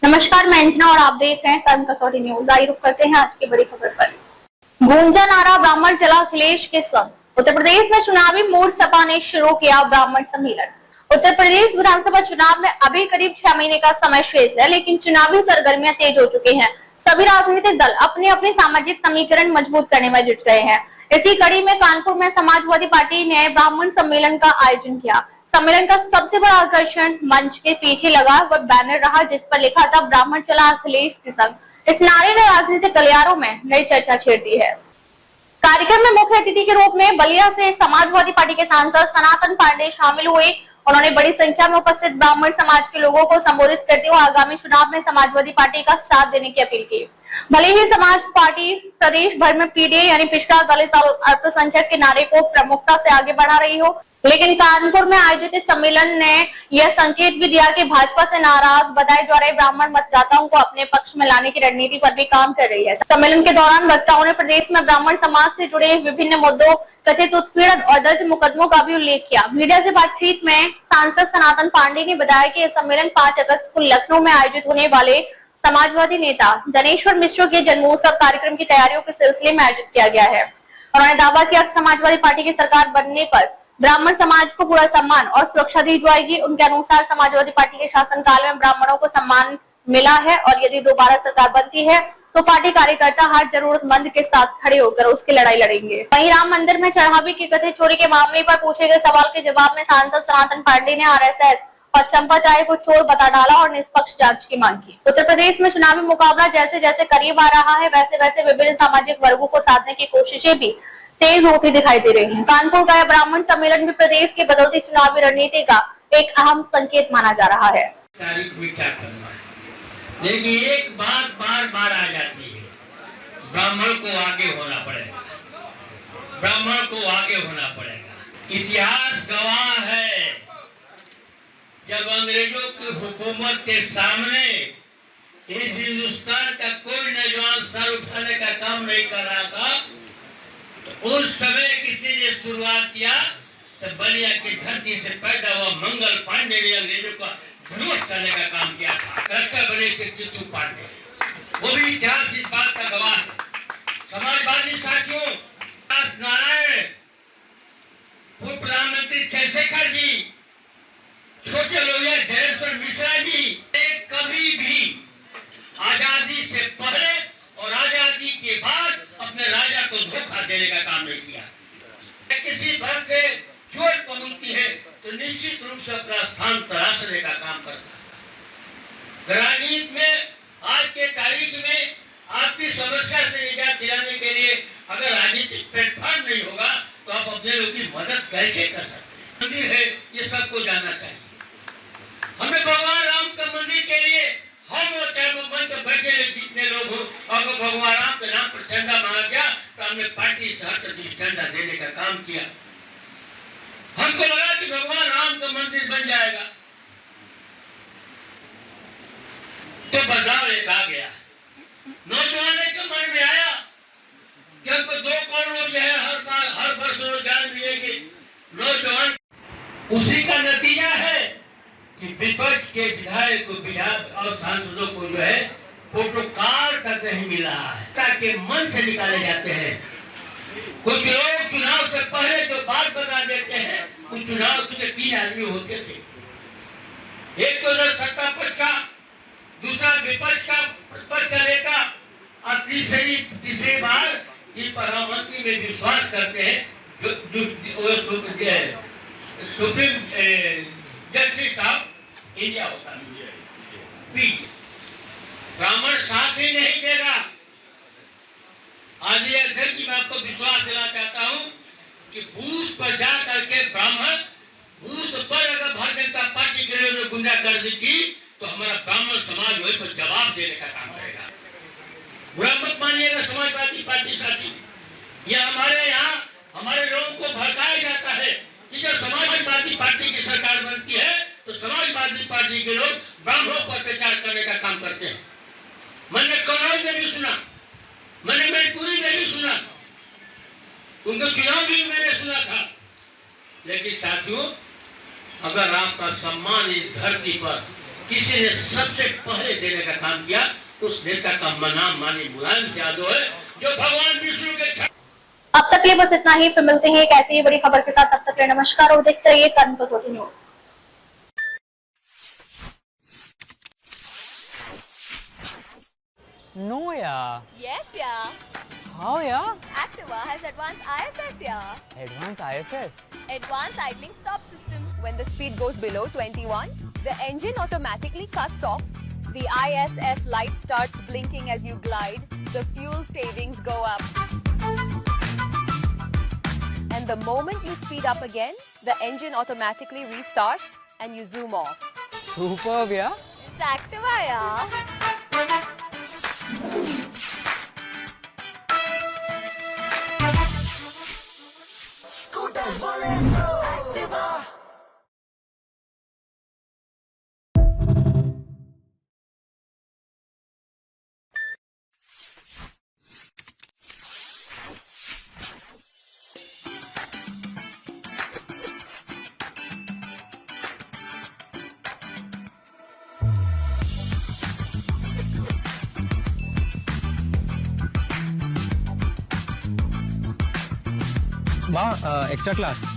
नमस्कार, मैं अंजना और आप देख रहे हैं कर्म कसौटी न्यूज। आइए रुक करते हैं आज की बड़ी खबर पर। गूंजा नारा ब्राह्मण चला अखिलेश के संग। उत्तर प्रदेश में चुनावी मूड सपा ने शुरू किया ब्राह्मण सम्मेलन। उत्तर प्रदेश विधानसभा चुनाव में अभी करीब 6 महीने का समय शेष है, लेकिन चुनावी सरगर्मियां तेज हो चुकी हैं। सभी राजनीतिक दल अपने अपने सामाजिक समीकरण मजबूत करने में जुट गए हैं। इसी कड़ी में कानपुर में समाजवादी पार्टी ने ब्राह्मण सम्मेलन का आयोजन किया। सम्मेलन का सबसे बड़ा आकर्षण मंच के पीछे लगा वह बैनर रहा, जिस पर लिखा था ब्राह्मण चला अखिलेश के संग। इस नारे ने राजनीतिक गलियारों में नई चर्चा छेड़ दी है। कार्यक्रम में मुख्य अतिथि के रूप में बलिया से समाजवादी पार्टी के सांसद सनातन पांडे शामिल हुए। उन्होंने बड़ी संख्या में उपस्थित ब्राह्मण समाज के लोगों को संबोधित करते हुए आगामी चुनाव में समाजवादी पार्टी का साथ देने की अपील की। भले ही समाज पार्टी प्रदेश भर में पीडीए यानी पिछड़ा, दलित और अल्पसंख्यक के नारे को प्रमुखता से आगे बढ़ा रही हो, लेकिन कानपुर में आयोजित इस सम्मेलन ने यह संकेत भी दिया कि भाजपा से नाराज बताए जा रहे ब्राह्मण मतदाताओं को अपने पक्ष में लाने की रणनीति पर भी काम कर रही है। सम्मेलन के दौरान वक्ताओं ने प्रदेश में ब्राह्मण समाज से जुड़े विभिन्न मुद्दों, कथित उत्पीड़न और दर्ज मुकदमों का भी उल्लेख किया। मीडिया से बातचीत में सांसद सनातन पांडे ने बताया कि यह सम्मेलन 5 अगस्त को लखनऊ में आयोजित होने वाले समाजवादी नेता जनेश्वर मिश्र के जन्मोत्सव कार्यक्रम की तैयारियों के सिलसिले में आयोजित किया गया है। उन्होंने दावा किया कि समाजवादी पार्टी की सरकार बनने पर ब्राह्मण समाज को पूरा सम्मान और सुरक्षा दी जाएगी। उनके अनुसार समाजवादी पार्टी के शासनकाल में ब्राह्मणों को सम्मान मिला है और यदि दोबारा सरकार बनती है तो पार्टी कार्यकर्ता हर जरूरतमंद के साथ खड़े होकर उसकी लड़ाई लड़ेंगे। वहीं राम मंदिर में चढ़ावे की कथित चोरी के मामले पर पूछे गए सवाल के जवाब में सांसद सनातन पांडे ने आरएसएस और चंपत राय को चोर बता डाला और निष्पक्ष जांच की मांग की। उत्तर प्रदेश में चुनावी मुकाबला जैसे जैसे करीब आ रहा है, वैसे वैसे विभिन्न सामाजिक वर्गों को साधने की कोशिशें भी तेज होती दिखाई दे रही हैं। कानपुर का ब्राह्मण सम्मेलन भी प्रदेश की बदलती चुनावी रणनीति का एक अहम संकेत माना जा रहा है। तारीख में क्या करना है, लेकिन एक बात बार बार आ जाती है, ब्राह्मण को आगे होना पड़ेगा, ब्राह्मण को आगे होना पड़ेगा। इतिहास गवाह है, जब अंग्रेजों की हुकूमत के सामने इस हिंदुस्तान का कोई नौजवान सर उठाने का काम नहीं कर रहा था, उस समय किसी ने शुरुआत किया तो बलिया की धरती से पैदा हुआ मंगल पांडे ने अंग्रेजों का विरोध करने का काम किया था। कलकत्ता बने थे चित्तू पांडे, वो भी इतिहास इस बात का गवाह है। समाजवादी साथियों, नारायण, पूर्व प्रधानमंत्री चंद्रशेखर जी, छोटे लोहिया जनेश्वर मिश्रा जी ने कभी भी आजादी से पहले और आजादी के बाद अपने राजा को धोखा देने का काम नहीं किया। किसी भर से चोट पहुंचती है तो निश्चित रूप से अपना स्थान तराशने का काम करता है। राजनीति में आज के तारीख में आपकी समस्या से निजात दिलाने के लिए अगर राजनीतिक प्लेटफॉर्म नहीं होगा तो आप अपने लोगों की मदद कैसे कर सकते हैं। मंदिर है, ये सबको जानना चाहिए। हमें भगवान राम का मंदिर के लिए हम और बैठे जितने लोग हो, अगर भगवान राम के नाम पर झंडा मांगा गया तो हमने पार्टी से हटकर झंडा देने का काम किया। हमको लगा कि भगवान राम का मंदिर बन जाएगा, तो बदलाव एक आ गया। नौजवानों के मन में आया कि हमको 2 करोड़ जो है हर वर्ष रोजगार मिलेगी। नौजवान, उसी का नतीजा है कि विपक्ष के विधायक और सांसदों को जो है प्रोटोकॉल तक नहीं मिल रहा है, ताकि मन से निकाले जाते हैं। कुछ लोग चुनाव से पहले जो बात बता देते हैं, कुछ चुनाव के 3 आदमी होते थे, एक तो सत्ता पक्ष का, दूसरा विपक्ष का प्रतिपक्ष का नेता और तीसरी बार जिन प्रधानमंत्री में विश्वास करते हैं सुप्रीम जस्टिस ऑफ इंडिया होता है। ब्राह्मण साथ ही नहीं देगा। आज अध्यक्ष जी, मैं आपको विश्वास दिला चाहता हूं कि बूथ पर जा करके ब्राह्मण, बूथ पर अगर भारतीय जनता पार्टी के लिए गुंडागर्दी की तो हमारा ब्राह्मण समाज वही पर जवाब देने का काम करेगा। बुरा मत मानिएगा समाजवादी पार्टी साथी, यह हमारे यहाँ हमारे लोगों को भड़काया जाता है कि जब समाजवादी पार्टी की सरकार बनती है तो समाजवादी पार्टी के लोग ब्राह्मणों पर अत्याचार करने का काम करते हैं। मैंने कन्नौज में भी सुना, मैंने मैनपुरी में भी सुना, उनका चुनाव भी मैंने सुना था। लेकिन साथियों, अगर आपका सम्मान इस धरती पर किसी ने सबसे पहले देने का काम किया, उस नेता का नाम माननीय मुलायम सिंह यादव है, जो भगवान विष्णु के अब तक के लिए बस इतना ही, फिर मिलते हैं एक ऐसी ही बड़ी खबर के साथ। तब तक के लिए नमस्कार और देखते रहिए कर्म कसौटी news. No, yeah. Yes, yeah. How, yeah? Activa has advanced ISS, yeah. Advanced ISS. Advanced idling stop system. When the speed goes below 21, the engine automatically cuts off. The ISS light starts blinking as you glide. The fuel savings go up. And the moment you speed up again, the engine automatically restarts and you zoom off. Superb, yeah? It's Activa, yeah. Ma, extra class.